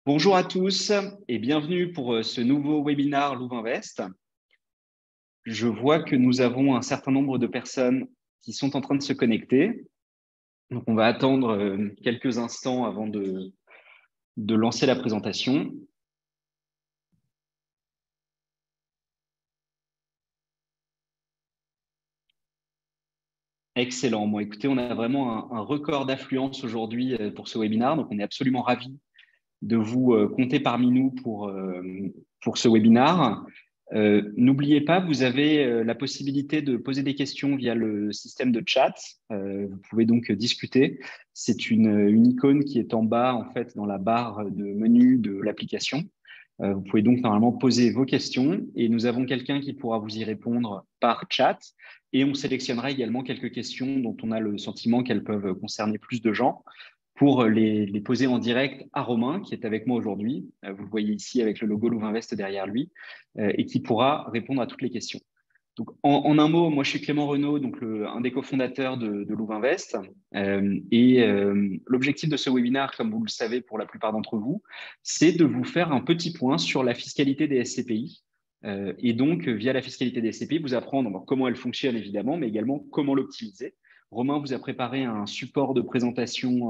Bonjour à tous et bienvenue pour ce nouveau webinaire Louvainvest. Je vois que nous avons un certain nombre de personnes qui sont en train de se connecter. Donc, on va attendre quelques instants avant de lancer la présentation. Excellent. Bon, écoutez, on a vraiment un record d'affluence aujourd'hui pour ce webinaire. Donc, on est absolument ravis de vous compter parmi nous pour ce webinaire. N'oubliez pas, vous avez la possibilité de poser des questions via le système de chat. Vous pouvez donc discuter. C'est une icône qui est en bas, en fait, dans la barre de menu de l'application. Vous pouvez donc normalement poser vos questions et nous avons quelqu'un qui pourra vous y répondre par chat. Et on sélectionnera également quelques questions dont on a le sentiment qu'elles peuvent concerner plus de gens pour les poser en direct à Romain, qui est avec moi aujourd'hui. Vous le voyez ici avec le logo Louvainvest derrière lui, et qui pourra répondre à toutes les questions. Donc, en un mot, moi, je suis Clément Renaud, donc un des cofondateurs de Louvainvest. L'objectif de ce webinaire, comme vous le savez pour la plupart d'entre vous, c'est de vous faire un petit point sur la fiscalité des SCPI. Et donc, via la fiscalité des SCPI, vous apprendre comment elle fonctionne, évidemment, mais également comment l'optimiser. Romain vous a préparé un support de présentation,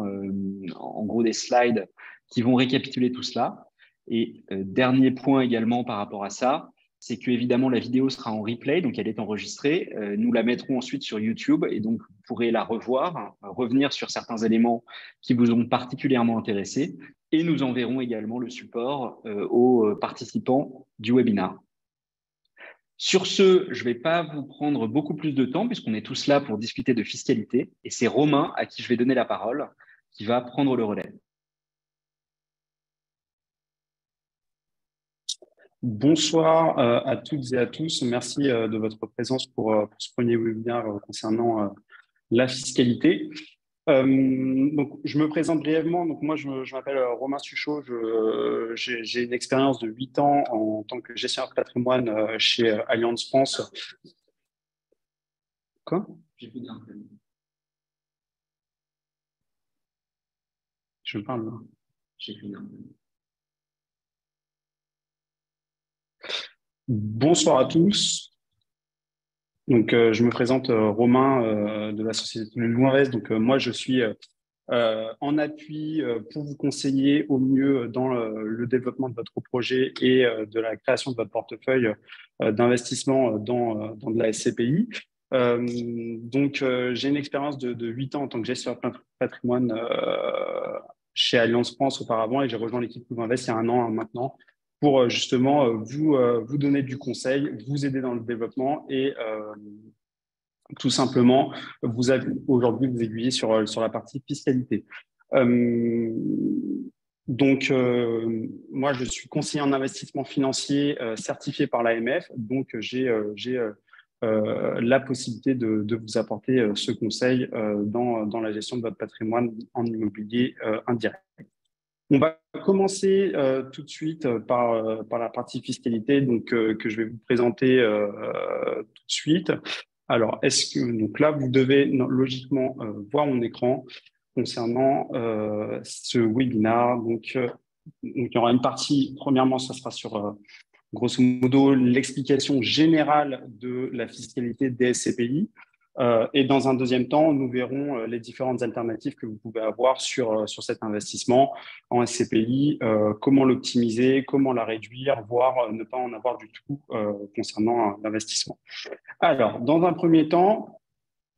en gros des slides qui vont récapituler tout cela. Et dernier point également par rapport à ça, c'est que évidemment la vidéo sera en replay, donc elle est enregistrée. Nous la mettrons ensuite sur YouTube et donc vous pourrez la revoir, revenir sur certains éléments qui vous ont particulièrement intéressé et nous enverrons également le support aux participants du webinaire. Sur ce, je ne vais pas vous prendre beaucoup plus de temps puisqu'on est tous là pour discuter de fiscalité et c'est Romain à qui je vais donner la parole qui va prendre le relais. Bonsoir à toutes et à tous. Merci de votre présence pour ce premier webinaire concernant la fiscalité. Donc, je me présente brièvement. Donc, moi, je m'appelle Romain Suchot. J'ai une expérience de 8 ans en tant que gestionnaire de patrimoine chez Allianz France. Quoi? J'ai plus d'un peu. Je parle là. J'ai plus d'un peu. Bonsoir à tous. Donc, je me présente Romain de la société Louvainvest. Donc, moi, je suis en appui pour vous conseiller au mieux dans le développement de votre projet et de la création de votre portefeuille d'investissement dans de la SCPI. Donc, j'ai une expérience de 8 ans en tant que gestionnaire de patrimoine chez Allianz France auparavant et j'ai rejoint l'équipe Louvainvest il y a un an maintenant pour justement vous donner du conseil, vous aider dans le développement et tout simplement aujourd'hui vous aiguiller sur la partie fiscalité. Donc, moi, je suis conseiller en investissement financier certifié par l'AMF, donc j'ai la possibilité de vous apporter ce conseil dans la gestion de votre patrimoine en immobilier indirect. On va commencer tout de suite par la partie fiscalité donc, que je vais vous présenter tout de suite. Alors, donc là, vous devez logiquement voir mon écran concernant ce webinaire. Donc, il y aura une partie, premièrement, ça sera sur grosso modo l'explication générale de la fiscalité des SCPI. Et dans un deuxième temps, nous verrons les différentes alternatives que vous pouvez avoir sur cet investissement en SCPI, comment l'optimiser, comment la réduire, voire ne pas en avoir du tout concernant l'investissement. Alors, dans un premier temps,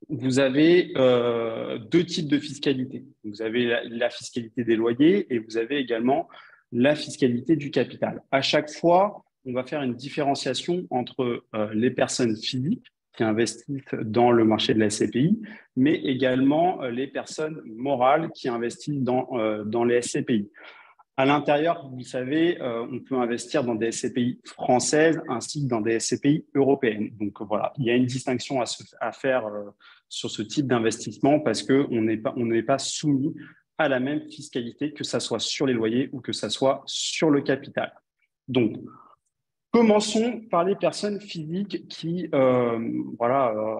vous avez deux types de fiscalité. Vous avez la fiscalité des loyers et vous avez également la fiscalité du capital. À chaque fois, on va faire une différenciation entre les personnes physiques qui investissent dans le marché de la SCPI, mais également les personnes morales qui investissent dans les SCPI. À l'intérieur, vous savez, on peut investir dans des SCPI françaises ainsi que dans des SCPI européennes. Donc voilà, il y a une distinction à faire sur ce type d'investissement parce qu'on n'est pas soumis à la même fiscalité, que ça soit sur les loyers ou que ça soit sur le capital. Donc, commençons par les personnes physiques qui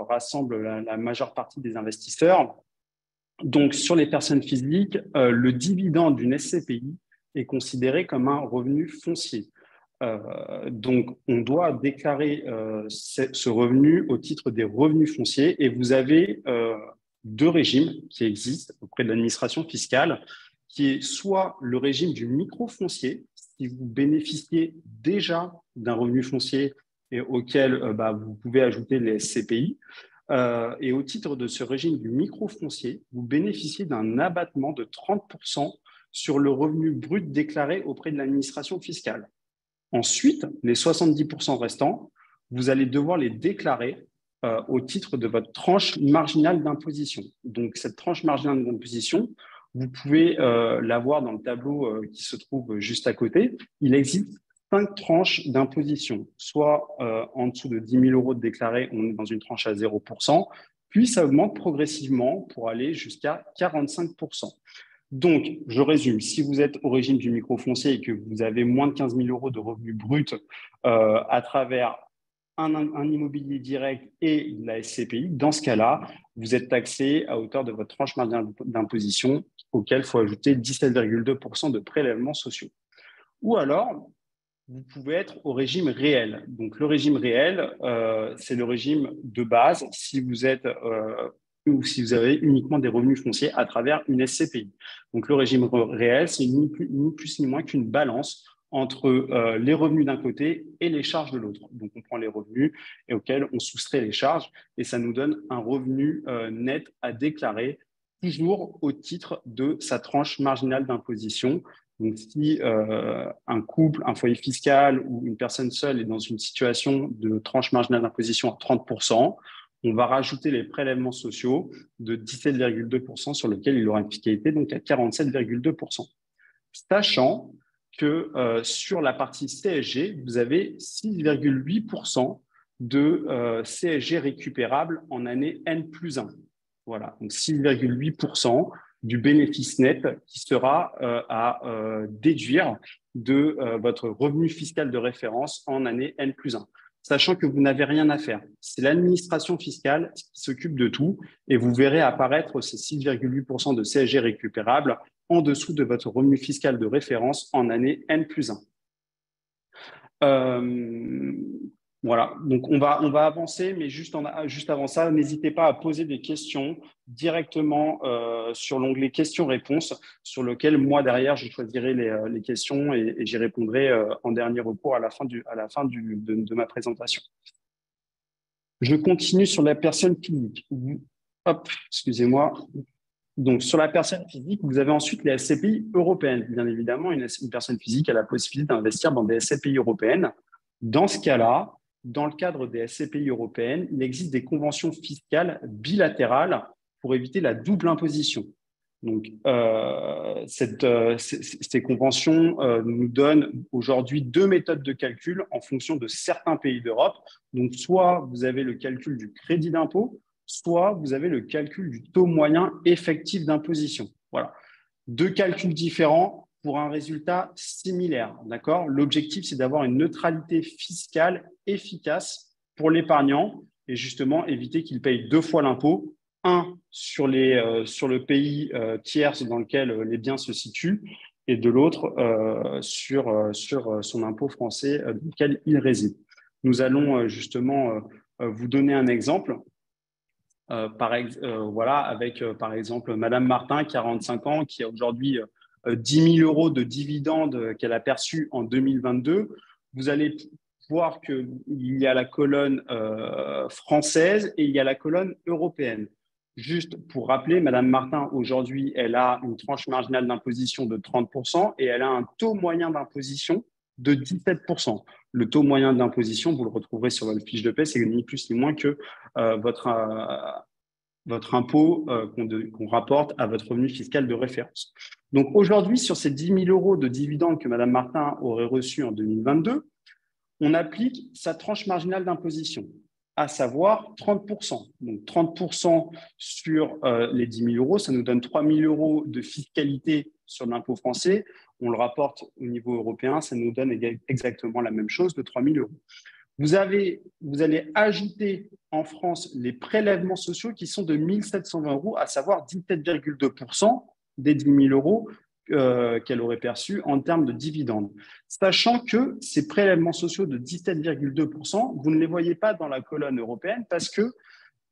rassemblent la majeure partie des investisseurs. Donc, sur les personnes physiques, le dividende d'une SCPI est considéré comme un revenu foncier. Donc, on doit déclarer ce revenu au titre des revenus fonciers et vous avez deux régimes qui existent auprès de l'administration fiscale, qui est soit le régime du microfoncier, si vous bénéficiez déjà d'un revenu foncier et auquel vous pouvez ajouter les SCPI. Et au titre de ce régime du microfoncier, vous bénéficiez d'un abattement de 30% sur le revenu brut déclaré auprès de l'administration fiscale. Ensuite, les 70% restants, vous allez devoir les déclarer au titre de votre tranche marginale d'imposition. Donc, cette tranche marginale d'imposition, vous pouvez la voir dans le tableau qui se trouve juste à côté. Il existe 5 tranches d'imposition, soit en dessous de 10 000 euros de déclarés, on est dans une tranche à 0%, puis ça augmente progressivement pour aller jusqu'à 45%. Donc, je résume, si vous êtes au régime du microfoncier et que vous avez moins de 15 000 euros de revenus bruts à travers un immobilier direct et la SCPI, dans ce cas-là, vous êtes taxé à hauteur de votre tranche marginale d'imposition auquel il faut ajouter 17,2% de prélèvements sociaux. Ou alors, vous pouvez être au régime réel. Donc, le régime réel, c'est le régime de base si vous êtes ou si vous avez uniquement des revenus fonciers à travers une SCPI. Donc, le régime réel, c'est ni plus ni moins qu'une balance entre les revenus d'un côté et les charges de l'autre. Donc, on prend les revenus et auxquels on soustrait les charges et ça nous donne un revenu net à déclarer toujours au titre de sa tranche marginale d'imposition. Donc, si un couple, un foyer fiscal ou une personne seule est dans une situation de tranche marginale d'imposition à 30%, on va rajouter les prélèvements sociaux de 17,2% sur lequel il aura une fiscalité, donc à 47,2%. Sachant que sur la partie CSG, vous avez 6,8% de CSG récupérable en année N+1. Voilà, donc 6,8% du bénéfice net qui sera à déduire de votre revenu fiscal de référence en année N+1, sachant que vous n'avez rien à faire. C'est l'administration fiscale qui s'occupe de tout et vous verrez apparaître ces 6,8% de CSG récupérable en dessous de votre revenu fiscal de référence en année N+1. Voilà, donc on va avancer, mais juste avant ça, n'hésitez pas à poser des questions directement sur l'onglet questions-réponses, sur lequel moi, derrière, je choisirai les questions et j'y répondrai en dernier recours à la fin de ma présentation. Je continue sur la personne physique. Hop, excusez-moi. Donc, sur la personne physique, vous avez ensuite les SCPI européennes. Bien évidemment, une personne physique a la possibilité d'investir dans des SCPI européennes. Dans ce cas-là, dans le cadre des SCPI européennes, il existe des conventions fiscales bilatérales pour éviter la double imposition. Donc, ces conventions nous donnent aujourd'hui deux méthodes de calcul en fonction de certains pays d'Europe. Donc, soit vous avez le calcul du crédit d'impôt, soit vous avez le calcul du taux moyen effectif d'imposition. Voilà. Deux calculs différents pour un résultat similaire. D'accord ? L'objectif, c'est d'avoir une neutralité fiscale efficace pour l'épargnant et justement éviter qu'il paye deux fois l'impôt, un sur le pays tiers dans lequel les biens se situent et de l'autre sur son impôt français dans lequel il réside. Nous allons justement vous donner un exemple. Voilà, avec par exemple Madame Martin, 45 ans, qui a aujourd'hui 10 000 euros de dividendes qu'elle a perçus en 2022. Vous allez voir qu'il y a la colonne française et il y a la colonne européenne. Juste pour rappeler, Madame Martin, aujourd'hui, elle a une tranche marginale d'imposition de 30% et elle a un taux moyen d'imposition de 17%. Le taux moyen d'imposition, vous le retrouverez sur votre fiche de paie, c'est ni plus ni moins que votre impôt qu'on rapporte à votre revenu fiscal de référence. Donc aujourd'hui, sur ces 10 000 euros de dividendes que Mme Martin aurait reçus en 2022, on applique sa tranche marginale d'imposition, à savoir 30%. Donc 30% sur les 10 000 euros, ça nous donne 3 000 euros de fiscalité sur l'impôt français. On le rapporte au niveau européen, ça nous donne exactement la même chose de 3 000 euros. Vous allez ajouter en France les prélèvements sociaux qui sont de 1 720 euros, à savoir 17,2% des 10 000 euros qu'elle aurait perçu en termes de dividendes. Sachant que ces prélèvements sociaux de 17,2%, vous ne les voyez pas dans la colonne européenne parce que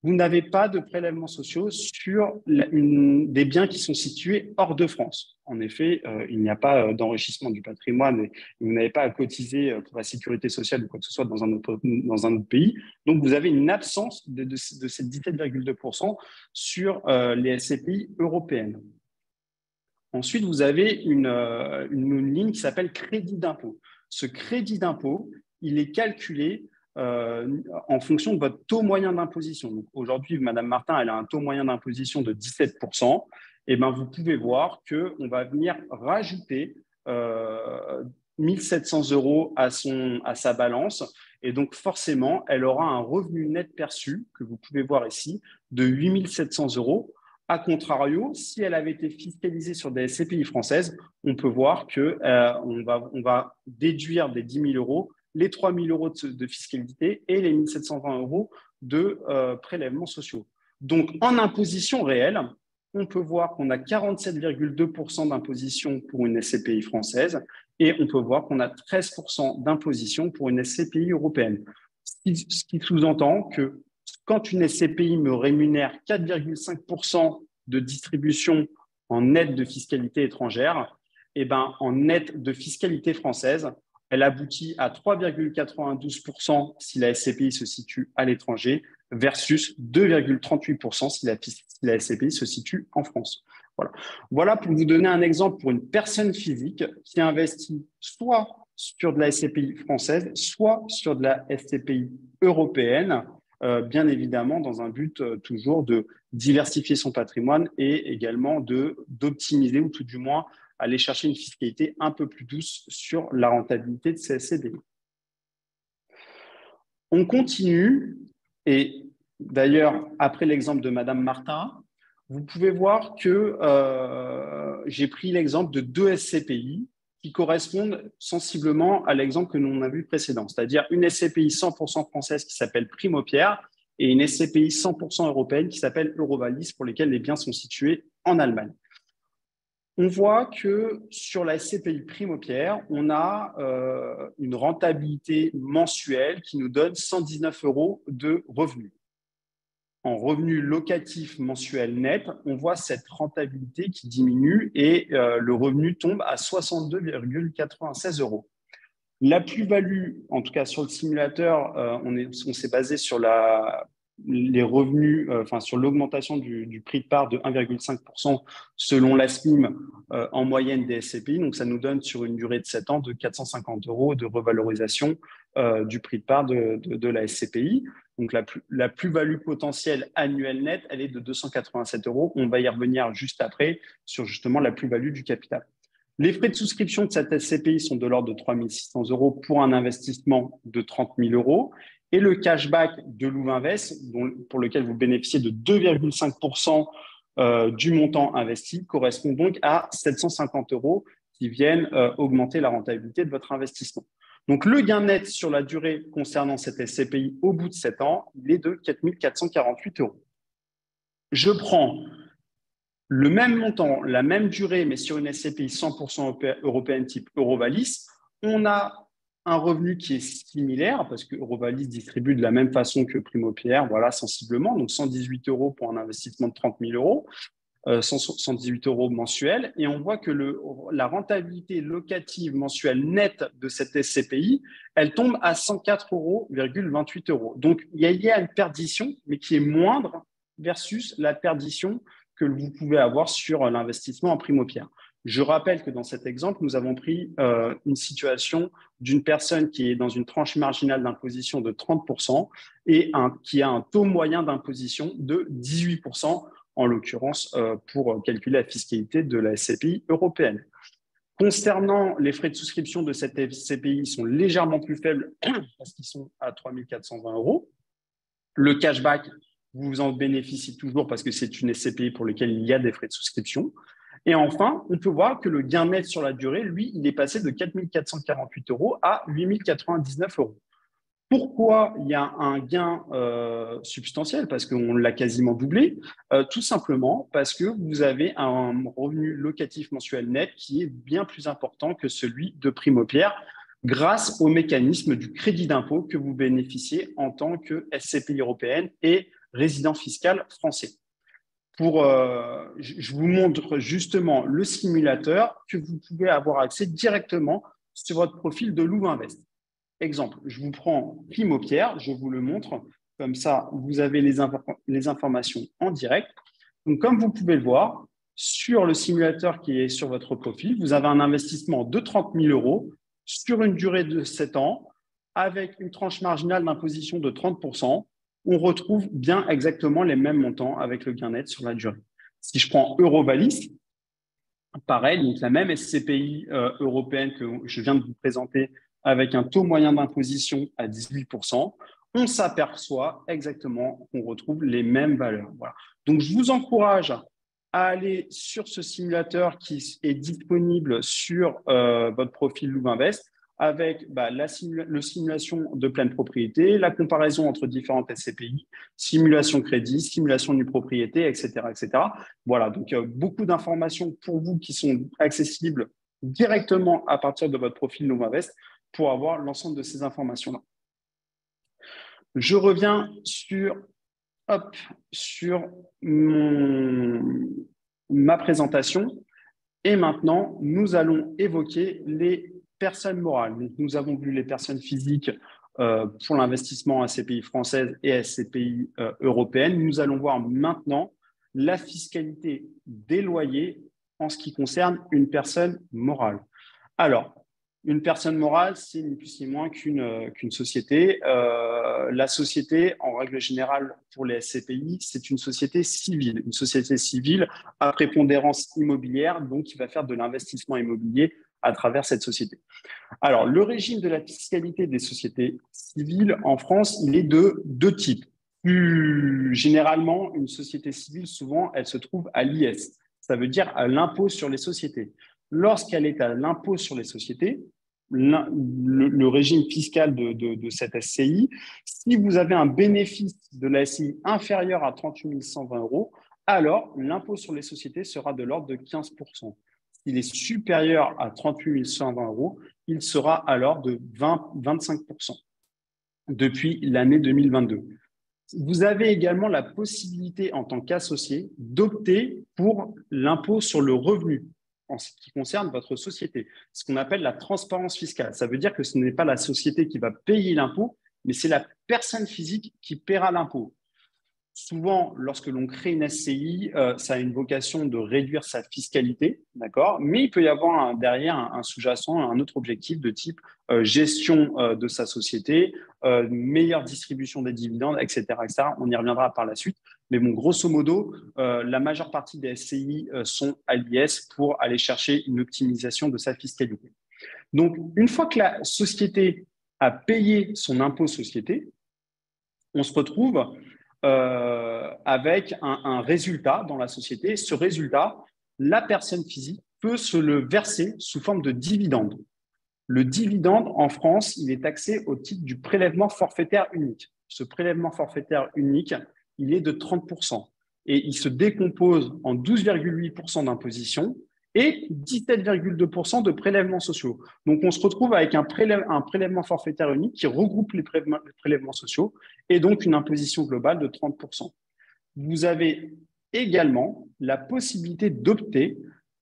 vous n'avez pas de prélèvements sociaux sur des biens qui sont situés hors de France. En effet, il n'y a pas d'enrichissement du patrimoine et vous n'avez pas à cotiser pour la sécurité sociale ou quoi que ce soit dans un autre pays. Donc, vous avez une absence de ces 17,2% sur les SCPI européennes. Ensuite, vous avez une ligne qui s'appelle crédit d'impôt. Ce crédit d'impôt, il est calculé en fonction de votre taux moyen d'imposition. Donc aujourd'hui, Madame Martin, elle a un taux moyen d'imposition de 17%. Et ben, vous pouvez voir qu'on va venir rajouter 1 700 € à sa balance. Et donc, forcément, elle aura un revenu net perçu, que vous pouvez voir ici, de 8 700 €. A contrario, si elle avait été fiscalisée sur des SCPI françaises, on peut voir qu'on va déduire des 10 000 € les 3 000 € de fiscalité et les 1 720 € de prélèvements sociaux. Donc, en imposition réelle, on peut voir qu'on a 47,2% d'imposition pour une SCPI française et on peut voir qu'on a 13% d'imposition pour une SCPI européenne. Ce qui sous-entend que quand une SCPI me rémunère 4,5% de distribution en net de fiscalité étrangère, et ben, en net de fiscalité française, elle aboutit à 3,92% si la SCPI se situe à l'étranger versus 2,38% si la SCPI se situe en France. Voilà pour vous donner un exemple pour une personne physique qui investit soit sur de la SCPI française, soit sur de la SCPI européenne, bien évidemment dans un but toujours de diversifier son patrimoine et également d'optimiser ou tout du moins aller chercher une fiscalité un peu plus douce sur la rentabilité de ces SCPI. On continue, et d'ailleurs, après l'exemple de Madame Martin, vous pouvez voir que j'ai pris l'exemple de 2 SCPI qui correspondent sensiblement à l'exemple que l'on a vu précédent, c'est-à-dire une SCPI 100% française qui s'appelle Primopierre et une SCPI 100% européenne qui s'appelle Eurovalis, pour lesquelles les biens sont situés en Allemagne. On voit que sur la SCPI Primopierre, on a une rentabilité mensuelle qui nous donne 119 € de revenus. En revenu locatif mensuel net, on voit cette rentabilité qui diminue et le revenu tombe à 62,96 €. La plus-value, en tout cas sur le simulateur, on s'est basé sur les revenus, sur l'augmentation du prix de part de 1,5% selon l'ASPIM en moyenne des SCPI. Donc, ça nous donne sur une durée de 7 ans de 450 € de revalorisation du prix de part de la SCPI. Donc, la plus-value potentielle annuelle nette, elle est de 287 €. On va y revenir juste après sur justement la plus-value du capital. Les frais de souscription de cette SCPI sont de l'ordre de 3 600 € pour un investissement de 30 000 € et le cashback de Louvainvest, pour lequel vous bénéficiez de 2,5% du montant investi, correspond donc à 750 € qui viennent augmenter la rentabilité de votre investissement. Donc, le gain net sur la durée concernant cette SCPI au bout de 7 ans, il est de 4 448 €. Je prends le même montant, la même durée, mais sur une SCPI 100% européenne type Eurovalis, on a un revenu qui est similaire parce que Eurovalis distribue de la même façon que Primopierre, voilà, sensiblement, donc 118 € pour un investissement de 30 000 €, 118 € mensuels. Et on voit que la rentabilité locative mensuelle nette de cette SCPI, elle tombe à 104,28 €. Donc, il y a une perdition, mais qui est moindre versus la perdition que vous pouvez avoir sur l'investissement en Primopierre. Je rappelle que dans cet exemple, nous avons pris une situation d'une personne qui est dans une tranche marginale d'imposition de 30% et qui a un taux moyen d'imposition de 18%, en l'occurrence pour calculer la fiscalité de la SCPI européenne. Concernant les frais de souscription de cette SCPI, ils sont légèrement plus faibles parce qu'ils sont à 3 420 €. Le cashback, vous en bénéficiez toujours parce que c'est une SCPI pour laquelle il y a des frais de souscription. Et enfin, on peut voir que le gain net sur la durée, lui, il est passé de 4 448 € à 8 099 €. Pourquoi il y a un gain substantiel? Parce qu'on l'a quasiment doublé. Tout simplement parce que vous avez un revenu locatif mensuel net qui est bien plus important que celui de Primopierre grâce au mécanisme du crédit d'impôt que vous bénéficiez en tant que SCPI européenne et résident fiscal français. Je vous montre justement le simulateur que vous pouvez avoir accès directement sur votre profil de Louvainvest. Exemple, je vous prends Primopierre, je vous le montre. Comme ça, vous avez les informations en direct. Donc, comme vous pouvez le voir, sur le simulateur qui est sur votre profil, vous avez un investissement de 30 000 euros sur une durée de 7 ans avec une tranche marginale d'imposition de 30%. On retrouve bien exactement les mêmes montants avec le gain net sur la durée. Si je prends Eurovalis, pareil, donc la même SCPI européenne que je viens de vous présenter avec un taux moyen d'imposition à 18%, on s'aperçoit exactement qu'on retrouve les mêmes valeurs. Voilà. Donc, je vous encourage à aller sur ce simulateur qui est disponible sur votre profil Louvainvest avec le simulation de pleine propriété, la comparaison entre différentes SCPI, simulation crédit, simulation du propriété, etc., etc. Voilà, donc beaucoup d'informations pour vous qui sont accessibles directement à partir de votre profil Louvainvest pour avoir l'ensemble de ces informations-là. Je reviens sur ma présentation et maintenant, nous allons évoquer les personnes morales. Donc, nous avons vu les personnes physiques pour l'investissement à SCPI française et à SCPI européenne. Nous allons voir maintenant la fiscalité des loyers en ce qui concerne une personne morale. Alors, une personne morale, c'est ni plus ni moins qu'une société. La société, en règle générale, pour les SCPI, c'est une société civile. Une société civile à prépondérance immobilière, donc qui va faire de l'investissement immobilier à travers cette société. Alors, le régime de la fiscalité des sociétés civiles en France, il est de deux types. Plus généralement, une société civile, souvent, elle se trouve à l'IS. Ça veut dire à l'impôt sur les sociétés. Lorsqu'elle est à l'impôt sur les sociétés, le régime fiscal de cette SCI, si vous avez un bénéfice de la SCI inférieur à 38 120 euros, alors l'impôt sur les sociétés sera de l'ordre de 15%. S'il est supérieur à 38 120 euros, il sera alors de 25% depuis l'année 2022. Vous avez également la possibilité en tant qu'associé d'opter pour l'impôt sur le revenu en ce qui concerne votre société, ce qu'on appelle la transparence fiscale. Ça veut dire que ce n'est pas la société qui va payer l'impôt, mais c'est la personne physique qui paiera l'impôt. Souvent, lorsque l'on crée une SCI, ça a une vocation de réduire sa fiscalité, d'accord? Mais il peut y avoir derrière un sous-jacent, un autre objectif de type gestion de sa société, meilleure distribution des dividendes, etc., etc. On y reviendra par la suite. Mais bon, grosso modo, la majeure partie des SCI sont à l'IS pour aller chercher une optimisation de sa fiscalité. Donc, une fois que la société a payé son impôt société, on se retrouve avec un résultat dans la société. Ce résultat, la personne physique peut se le verser sous forme de dividende. Le dividende, en France, il est taxé au titre du prélèvement forfaitaire unique. Ce prélèvement forfaitaire unique, il est de 30% et il se décompose en 12,8% d'imposition et 17,2% de prélèvements sociaux. Donc, on se retrouve avec un prélèvement forfaitaire unique qui regroupe les prélèvements sociaux et donc une imposition globale de 30%. Vous avez également la possibilité d'opter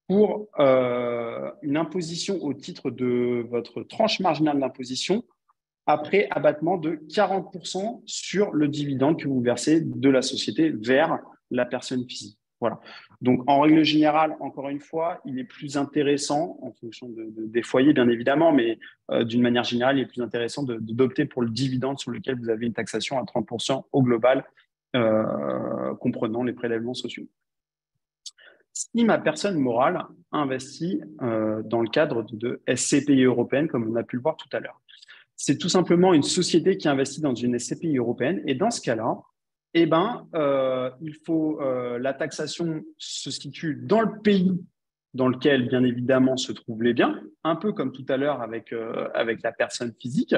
pour une imposition au titre de votre tranche marginale d'imposition après abattement de 40% sur le dividende que vous versez de la société vers la personne physique. Voilà. Donc, en règle générale, encore une fois, il est plus intéressant, en fonction des foyers, bien évidemment, mais d'une manière générale, il est plus intéressant d'opter pour le dividende sur lequel vous avez une taxation à 30% au global, comprenant les prélèvements sociaux. Si ma personne morale investit dans le cadre de SCPI européenne, comme on a pu le voir tout à l'heure, c'est tout simplement une société qui investit dans une SCPI européenne. Et dans ce cas-là, la taxation se situe dans le pays dans lequel, bien évidemment, se trouvent les biens, un peu comme tout à l'heure avec la personne physique.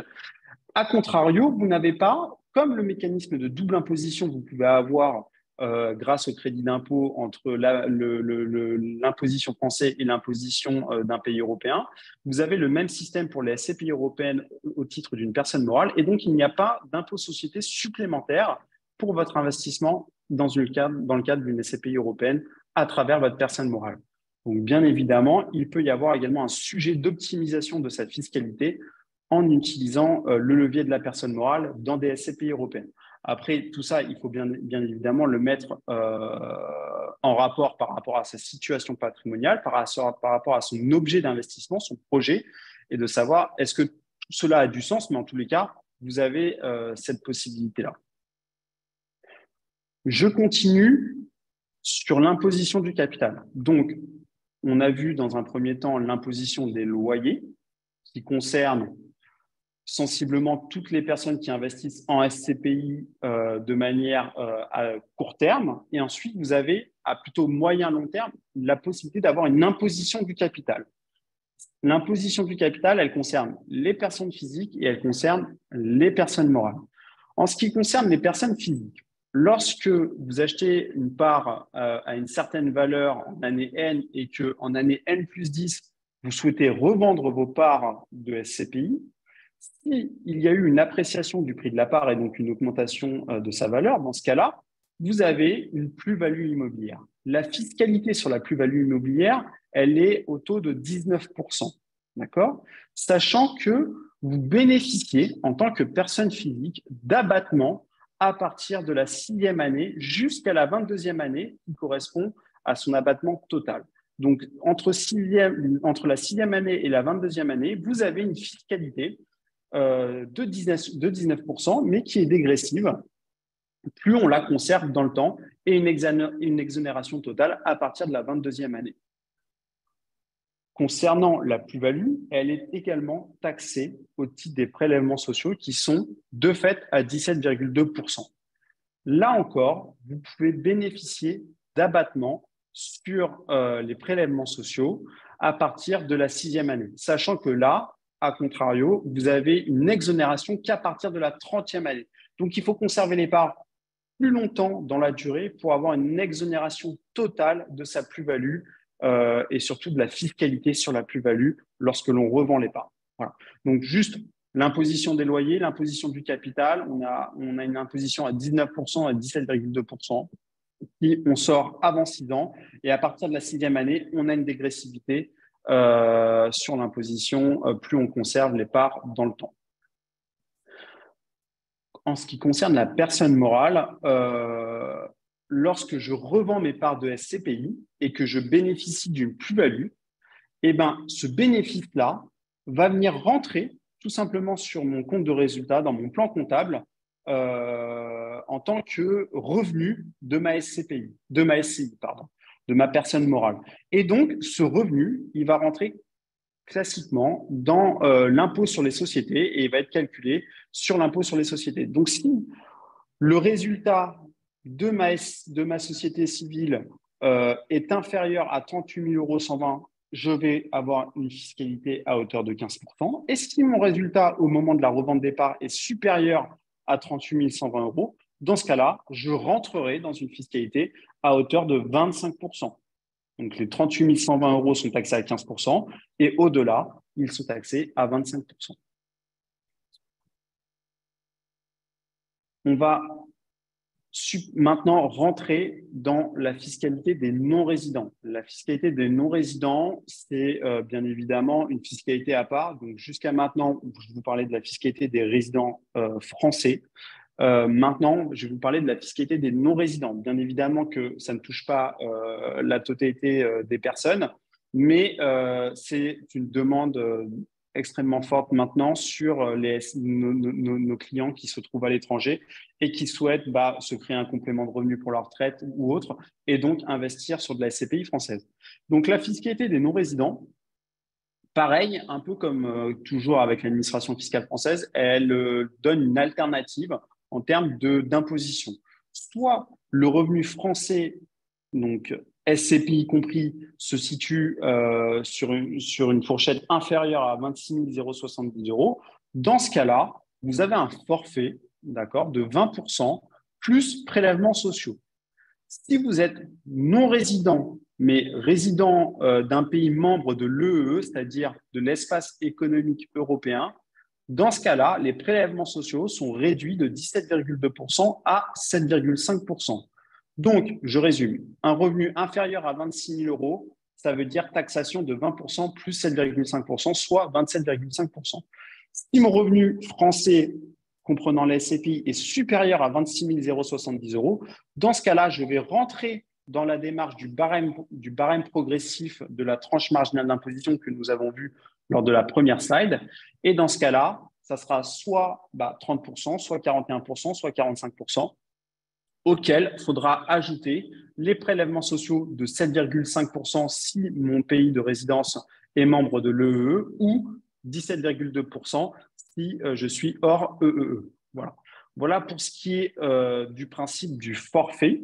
A contrario, vous n'avez pas, comme le mécanisme de double imposition que vous pouvez avoir grâce au crédit d'impôt entre l'imposition française et l'imposition d'un pays européen, vous avez le même système pour les SCPI européennes au titre d'une personne morale, et donc il n'y a pas d'impôt société supplémentaire pour votre investissement dans le cadre d'une SCPI européenne à travers votre personne morale. Donc, bien évidemment, il peut y avoir également un sujet d'optimisation de cette fiscalité en utilisant le levier de la personne morale dans des SCPI européennes. Après, tout ça, il faut bien évidemment le mettre en rapport par rapport à sa situation patrimoniale, par rapport à son objet d'investissement, son projet, et de savoir est-ce que tout cela a du sens, mais en tous les cas, vous avez cette possibilité-là. Je continue sur l'imposition du capital. Donc, on a vu dans un premier temps l'imposition des loyers qui concerne sensiblement toutes les personnes qui investissent en SCPI de manière à court terme. Et ensuite, vous avez à plutôt moyen-long terme la possibilité d'avoir une imposition du capital. L'imposition du capital, elle concerne les personnes physiques et elle concerne les personnes morales. En ce qui concerne les personnes physiques, lorsque vous achetez une part à une certaine valeur en année N et qu'en année N plus 10, vous souhaitez revendre vos parts de SCPI, s'il y a eu une appréciation du prix de la part et donc une augmentation de sa valeur, dans ce cas-là, vous avez une plus-value immobilière. La fiscalité sur la plus-value immobilière, elle est au taux de 19%. D'accord ? Sachant que vous bénéficiez en tant que personne physique d'abattement à partir de la 6e année jusqu'à la 22e année qui correspond à son abattement total. Donc, entre la 6e année et la 22e année, vous avez une fiscalité de 19%, mais qui est dégressive. Plus on la conserve dans le temps et une exonération totale à partir de la 22e année. Concernant la plus-value, elle est également taxée au titre des prélèvements sociaux qui sont de fait à 17,2%. Là encore, vous pouvez bénéficier d'abattements sur les prélèvements sociaux à partir de la 6e année, sachant que là, à contrario, vous avez une exonération qu'à partir de la 30e année. Donc, il faut conserver les parts plus longtemps dans la durée pour avoir une exonération totale de sa plus-value et surtout de la fiscalité sur la plus-value lorsque l'on revend les parts. Voilà. Donc, juste l'imposition des loyers, l'imposition du capital, on a une imposition à 19%, à 17,2%. Puis on sort avant 6 ans et à partir de la 6e année, on a une dégressivité sur l'imposition, plus on conserve les parts dans le temps. En ce qui concerne la personne morale, lorsque je revends mes parts de SCPI et que je bénéficie d'une plus-value, eh ben, ce bénéfice-là va venir rentrer tout simplement sur mon compte de résultat, dans mon plan comptable, en tant que revenu de ma SCPI, de ma SCI, de ma personne morale. Et donc, ce revenu, il va rentrer classiquement dans l'impôt sur les sociétés et il va être calculé sur l'impôt sur les sociétés. Donc, si le résultat de ma société civile est inférieur à 38 120 €, je vais avoir une fiscalité à hauteur de 15%. Et si mon résultat au moment de la revente des parts est supérieur à 38 120 €, dans ce cas-là, je rentrerai dans une fiscalité à hauteur de 25%. Donc, les 38 120 € sont taxés à 15% et au-delà, ils sont taxés à 25%. On va maintenant rentrer dans la fiscalité des non-résidents. La fiscalité des non-résidents, c'est bien évidemment une fiscalité à part. Donc, jusqu'à maintenant, je vous parlais de la fiscalité des résidents français. Maintenant, je vais vous parler de la fiscalité des non-résidents. Bien évidemment que ça ne touche pas la totalité des personnes, mais c'est une demande extrêmement forte maintenant sur nos clients qui se trouvent à l'étranger et qui souhaitent se créer un complément de revenu pour leur retraite ou autre, et donc investir sur de la SCPI française. Donc, la fiscalité des non-résidents, pareil, un peu comme toujours avec l'administration fiscale française, elle donne une alternative en termes d'imposition. Soit le revenu français, donc SCPI compris, se situe sur une fourchette inférieure à 26 070 €. Dans ce cas-là, vous avez un forfait, d'accord, de 20% plus prélèvements sociaux. Si vous êtes non résident, mais résident d'un pays membre de l'EEE, c'est-à-dire de l'espace économique européen, dans ce cas-là, les prélèvements sociaux sont réduits de 17,2% à 7,5%. Donc, je résume, un revenu inférieur à 26 000 euros, ça veut dire taxation de 20% plus 7,5%, soit 27,5%. Si mon revenu français comprenant la SCPI est supérieur à 26 070 euros, dans ce cas-là, je vais rentrer dans la démarche du barème progressif de la tranche marginale d'imposition que nous avons vu lors de la première slide. Et dans ce cas-là, ça sera soit 30%, soit 41%, soit 45%, auquel il faudra ajouter les prélèvements sociaux de 7,5% si mon pays de résidence est membre de l'EEE ou 17,2% si je suis hors EEE. Voilà pour ce qui est du principe du forfait.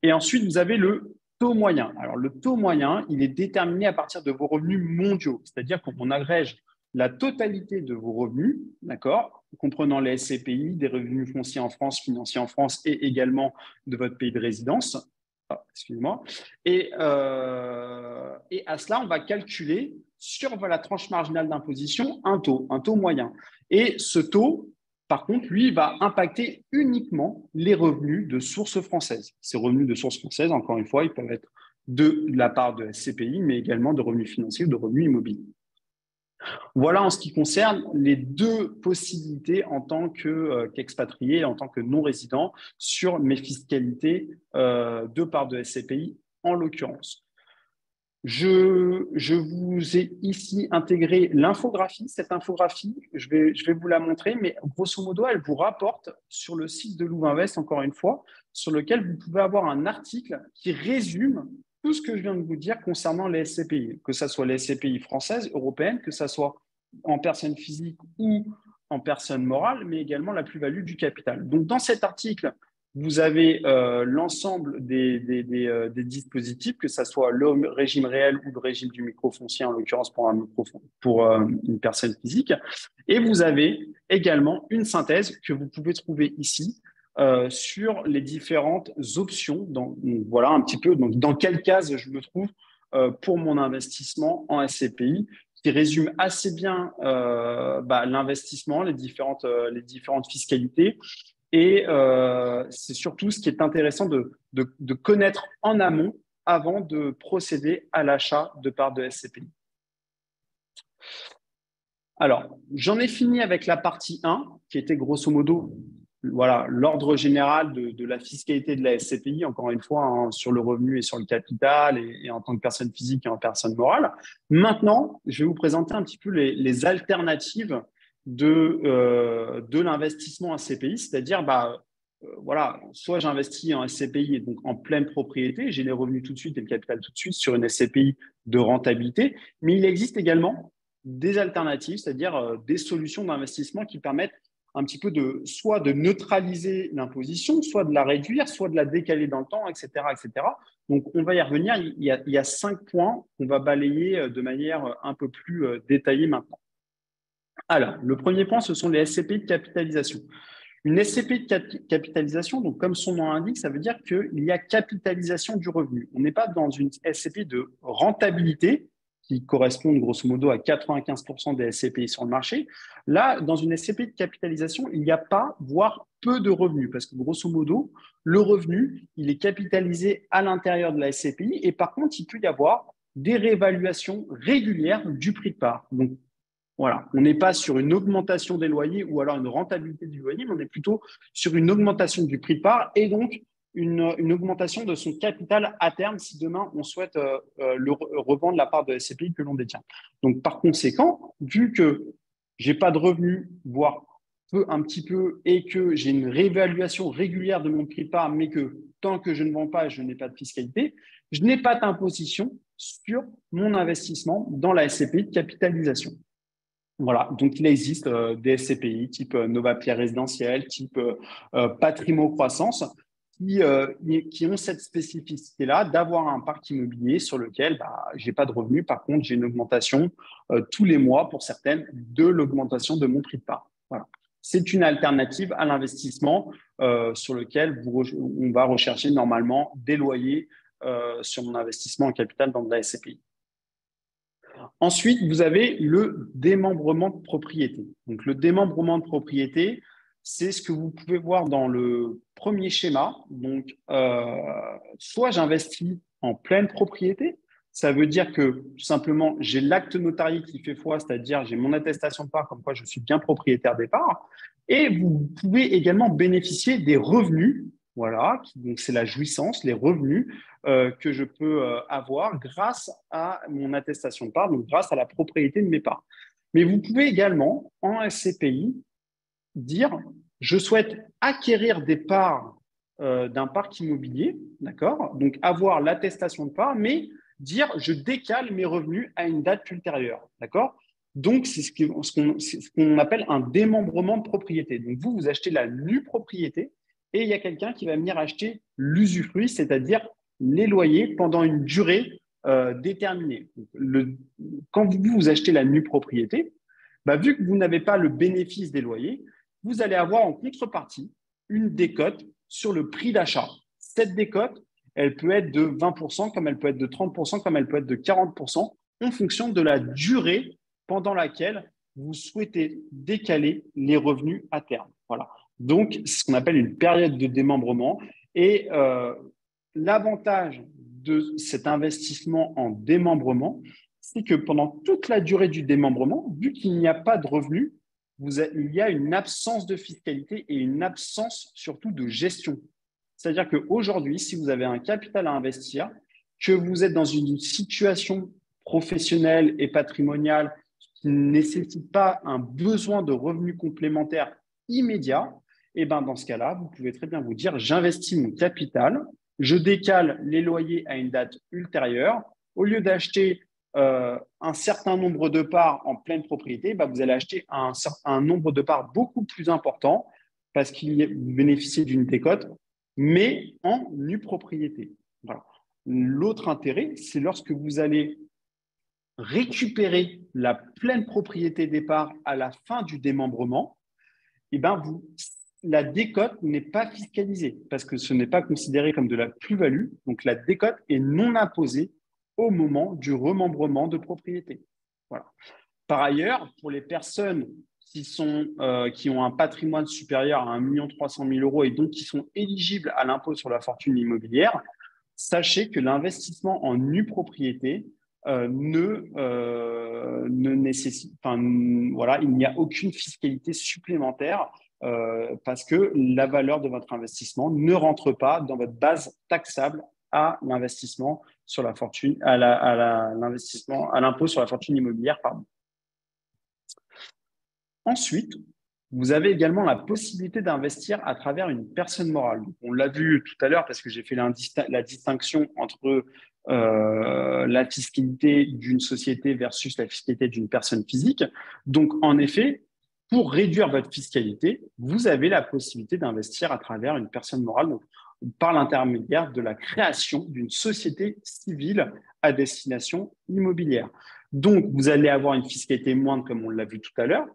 Et ensuite, vous avez le taux moyen. Alors, le taux moyen, il est déterminé à partir de vos revenus mondiaux, c'est-à-dire qu'on agrège la totalité de vos revenus, d'accord, comprenant les SCPI, des revenus fonciers en France, financiers en France et également de votre pays de résidence. Excusez-moi. Et à cela, on va calculer sur la tranche marginale d'imposition un taux moyen. Et ce taux, par contre, lui, va impacter uniquement les revenus de source française. Ces revenus de source française, encore une fois, ils peuvent être de la part de SCPI, mais également de revenus financiers ou de revenus immobiliers. Voilà en ce qui concerne les deux possibilités en tant qu'expatrié, en tant que non-résident, sur mes fiscalités de part de SCPI en l'occurrence. Je vous ai ici intégré l'infographie. Cette infographie, je vais vous la montrer, mais grosso modo, elle vous rapporte sur le site de Louvainvest, encore une fois, sur lequel vous pouvez avoir un article qui résume tout ce que je viens de vous dire concernant les SCPI, que ce soit les SCPI françaises, européennes, que ce soit en personne physique ou en personne morale, mais également la plus-value du capital. Donc, dans cet article, vous avez l'ensemble des dispositifs, que ce soit le régime réel ou le régime du microfoncier, en l'occurrence pour une personne physique. Et vous avez également une synthèse que vous pouvez trouver ici sur les différentes options. Voilà un petit peu dans quelle case je me trouve pour mon investissement en SCPI, qui résume assez bien l'investissement, les différentes fiscalités. Et c'est surtout ce qui est intéressant de connaître en amont avant de procéder à l'achat de parts de SCPI. Alors, j'en ai fini avec la partie 1, qui était grosso modo l'ordre général de la fiscalité de la SCPI, encore une fois, sur le revenu et sur le capital, et en tant que personne physique et en personne morale. Maintenant, je vais vous présenter un petit peu les alternatives de l'investissement en SCPI, c'est-à-dire soit j'investis en SCPI et donc en pleine propriété, j'ai les revenus tout de suite et le capital tout de suite sur une SCPI de rentabilité, mais il existe également des alternatives, c'est-à-dire des solutions d'investissement qui permettent un petit peu soit de neutraliser l'imposition, soit de la réduire, soit de la décaler dans le temps, etc., etc. Donc, on va y revenir. Il y a 5 points qu'on va balayer de manière un peu plus détaillée maintenant. Alors, le premier point, ce sont les SCPI de capitalisation. Une SCPI de capitalisation, donc comme son nom l'indique, ça veut dire qu'il y a capitalisation du revenu. On n'est pas dans une SCPI de rentabilité, qui correspondent grosso modo à 95% des SCPI sur le marché. Là, dans une SCPI de capitalisation, il n'y a pas, voire peu de revenus, parce que grosso modo, le revenu, il est capitalisé à l'intérieur de la SCPI, et par contre, il peut y avoir des réévaluations régulières du prix de part. Donc, voilà, on n'est pas sur une augmentation des loyers ou alors une rentabilité du loyer, mais on est plutôt sur une augmentation du prix de part et donc une augmentation de son capital à terme si demain on souhaite revendre la part de SCPI que l'on détient. Donc, par conséquent, vu que je n'ai pas de revenus, voire un petit peu, et que j'ai une réévaluation régulière de mon prix de part, mais que tant que je ne vends pas, je n'ai pas de fiscalité, je n'ai pas d'imposition sur mon investissement dans la SCPI de capitalisation. Voilà, donc il existe des SCPI type Novapierre résidentiel, type Patrimo Croissance, qui ont cette spécificité-là d'avoir un parc immobilier sur lequel je n'ai pas de revenus. Par contre, j'ai une augmentation tous les mois pour certaines de l'augmentation de mon prix de part. Voilà. c'est une alternative à l'investissement sur lequel on va rechercher normalement des loyers sur mon investissement en capital dans de la SCPI. Ensuite, vous avez le démembrement de propriété. Donc, le démembrement de propriété, c'est ce que vous pouvez voir dans le premier schéma. Donc, soit j'investis en pleine propriété, ça veut dire que tout simplement, j'ai l'acte notarié qui fait foi, c'est-à-dire j'ai mon attestation de part comme quoi je suis bien propriétaire des parts. Et vous pouvez également bénéficier des revenus. Voilà, donc c'est la jouissance, les revenus que je peux avoir grâce à mon attestation de part, donc grâce à la propriété de mes parts. Mais vous pouvez également, en SCPI, dire je souhaite acquérir des parts d'un parc immobilier, d'accord? Donc avoir l'attestation de part, mais dire je décale mes revenus à une date ultérieure, d'accord? Donc c'est ce qu'on appelle un démembrement de propriété. Donc vous achetez la nue propriété et il y a quelqu'un qui va venir acheter l'usufruit, c'est-à-dire les loyers pendant une durée déterminée. Quand vous achetez la nue propriété, bah, vu que vous n'avez pas le bénéfice des loyers, vous allez avoir en contrepartie une décote sur le prix d'achat. Cette décote, elle peut être de 20%, comme elle peut être de 30%, comme elle peut être de 40%, en fonction de la durée pendant laquelle vous souhaitez décaler les revenus à terme. Voilà. Donc, c'est ce qu'on appelle une période de démembrement. Et l'avantage de cet investissement en démembrement, c'est que pendant toute la durée du démembrement, vu qu'il n'y a pas de revenus, il y a une absence de fiscalité et une absence surtout de gestion. C'est-à-dire qu'aujourd'hui, si vous avez un capital à investir, que vous êtes dans une situation professionnelle et patrimoniale qui ne nécessite pas un besoin de revenus complémentaires immédiat, et ben dans ce cas-là, vous pouvez très bien vous dire j'investis mon capital, je décale les loyers à une date ultérieure. Au lieu d'acheter un certain nombre de parts en pleine propriété, bah, vous allez acheter un nombre de parts beaucoup plus important parce que vous bénéficiez d'une décote, mais en nue propriété. Voilà. L'autre intérêt, c'est lorsque vous allez récupérer la pleine propriété des parts à la fin du démembrement, et ben la décote n'est pas fiscalisée parce que ce n'est pas considéré comme de la plus-value. Donc, la décote est non imposée au moment du remembrement de propriété. Voilà. Par ailleurs, pour les personnes qui ont un patrimoine supérieur à 1 300 000 € et donc qui sont éligibles à l'impôt sur la fortune immobilière, sachez que l'investissement en nue propriété ne nécessite, voilà, il n'y a aucune fiscalité supplémentaire parce que la valeur de votre investissement ne rentre pas dans votre base taxable à l'investissement sur la fortune, à l'impôt sur la fortune immobilière, pardon. Ensuite, vous avez également la possibilité d'investir à travers une personne morale. On l'a vu tout à l'heure parce que j'ai fait la distinction entre la fiscalité d'une société versus la fiscalité d'une personne physique. Donc, en effet, pour réduire votre fiscalité, vous avez la possibilité d'investir à travers une personne morale, donc par l'intermédiaire de la création d'une société civile à destination immobilière. Donc, vous allez avoir une fiscalité moindre, comme on l'a vu tout à l'heure.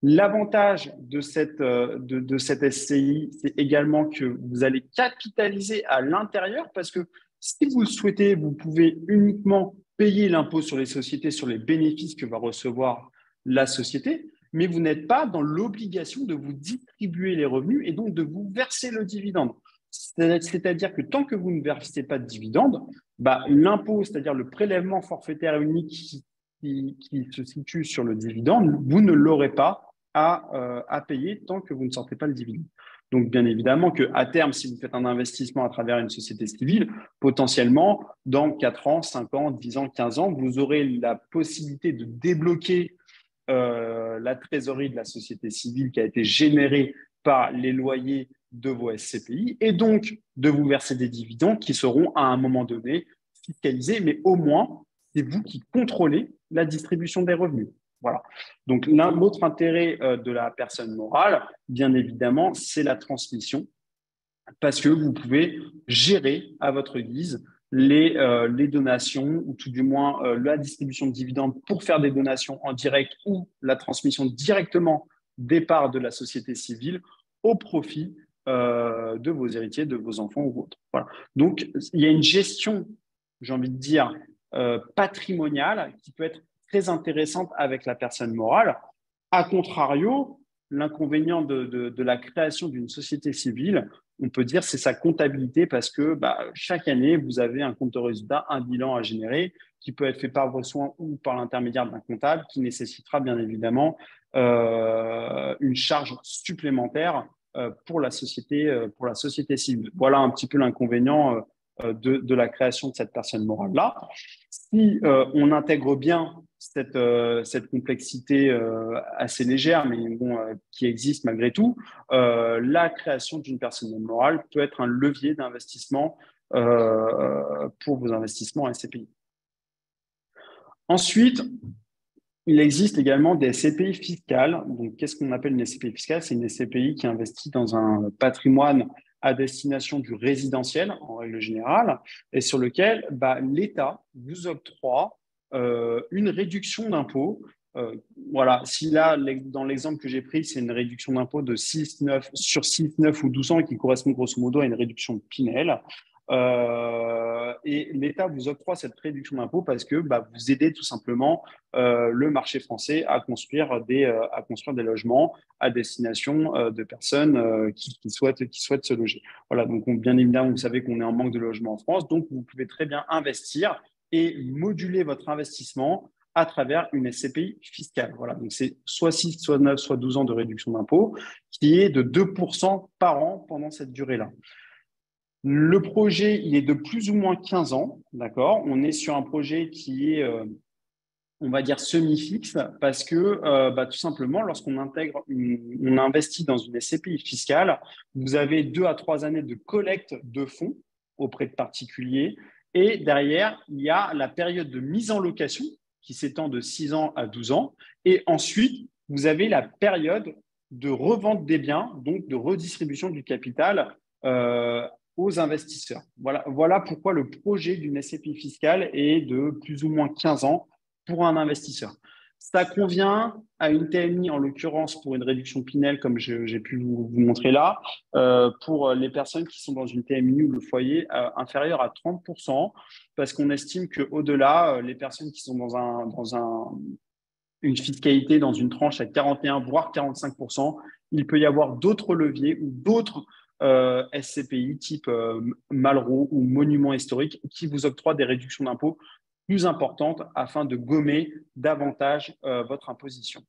L'avantage de cette SCI, c'est également que vous allez capitaliser à l'intérieur parce que si vous le souhaitez, vous pouvez uniquement payer l'impôt sur les sociétés sur les bénéfices que va recevoir la société, mais vous n'êtes pas dans l'obligation de vous distribuer les revenus et donc de vous verser le dividende. C'est-à-dire que tant que vous ne versez pas de dividende, bah, l'impôt, c'est-à-dire le prélèvement forfaitaire unique qui se situe sur le dividende, vous ne l'aurez pas à payer tant que vous ne sortez pas le dividende. Donc, bien évidemment qu'à terme, si vous faites un investissement à travers une société civile, potentiellement, dans 4 ans, 5 ans, 10 ans, 15 ans, vous aurez la possibilité de débloquer la trésorerie de la société civile qui a été générée par les loyers de vos SCPI et donc de vous verser des dividendes qui seront à un moment donné fiscalisés, mais au moins, c'est vous qui contrôlez la distribution des revenus. Voilà. Donc, l'autre intérêt de la personne morale, bien évidemment, c'est la transmission parce que vous pouvez gérer à votre guise les donations ou tout du moins la distribution de dividendes pour faire des donations en direct ou la transmission directement des parts de la société civile au profit de vos héritiers, de vos enfants ou autres. Voilà. Donc, il y a une gestion, j'ai envie de dire, patrimoniale qui peut être très intéressante avec la personne morale. A contrario, l'inconvénient de la création d'une société civile, on peut dire, c'est sa comptabilité parce que chaque année, vous avez un compte de résultat, un bilan à générer qui peut être fait par vos soins ou par l'intermédiaire d'un comptable qui nécessitera bien évidemment une charge supplémentaire pour la société civile. Voilà un petit peu l'inconvénient de la création de cette personne morale-là. Si on intègre bien cette complexité assez légère, mais bon, qui existe malgré tout, la création d'une personne morale peut être un levier d'investissement pour vos investissements en SCPI. Ensuite, il existe également des SCPI fiscales. Donc, qu'est-ce qu'on appelle une SCPI fiscale? C'est une SCPI qui investit dans un patrimoine à destination du résidentiel, en règle générale, et sur lequel l'État vous octroie une réduction d'impôt. Voilà, si là, dans l'exemple que j'ai pris, c'est une réduction d'impôt de 6, 9, sur 6, 9 ou 12 ans qui correspond grosso modo à une réduction de Pinel. Et l'État vous octroie cette réduction d'impôt parce que vous aidez tout simplement le marché français à construire des logements à destination de personnes qui souhaitent se loger. Voilà, donc bien évidemment, vous savez qu'on est en manque de logements en France, donc vous pouvez très bien investir et moduler votre investissement à travers une SCPI fiscale. Voilà, donc c'est soit 6, soit 9, soit 12 ans de réduction d'impôt qui est de 2% par an pendant cette durée-là. Le projet, il est de plus ou moins 15 ans, d'accord? On est sur un projet qui est, on va dire, semi-fixe parce que tout simplement, lorsqu'on on investit dans une SCPI fiscale, vous avez 2 à 3 années de collecte de fonds auprès de particuliers et derrière, il y a la période de mise en location qui s'étend de 6 ans à 12 ans et ensuite, vous avez la période de revente des biens, donc de redistribution du capital aux investisseurs. Voilà pourquoi le projet d'une SCPI fiscale est de plus ou moins 15 ans pour un investisseur. Ça convient à une TMI, en l'occurrence pour une réduction Pinel, comme j'ai pu vous montrer là, pour les personnes qui sont dans une TMI ou le foyer inférieur à 30%, parce qu'on estime qu'au-delà, les personnes qui sont dans une fiscalité dans une tranche à 41 voire 45%, il peut y avoir d'autres leviers ou d'autres SCPI type Malraux ou Monument historique qui vous octroient des réductions d'impôts plus importantes afin de gommer davantage votre imposition.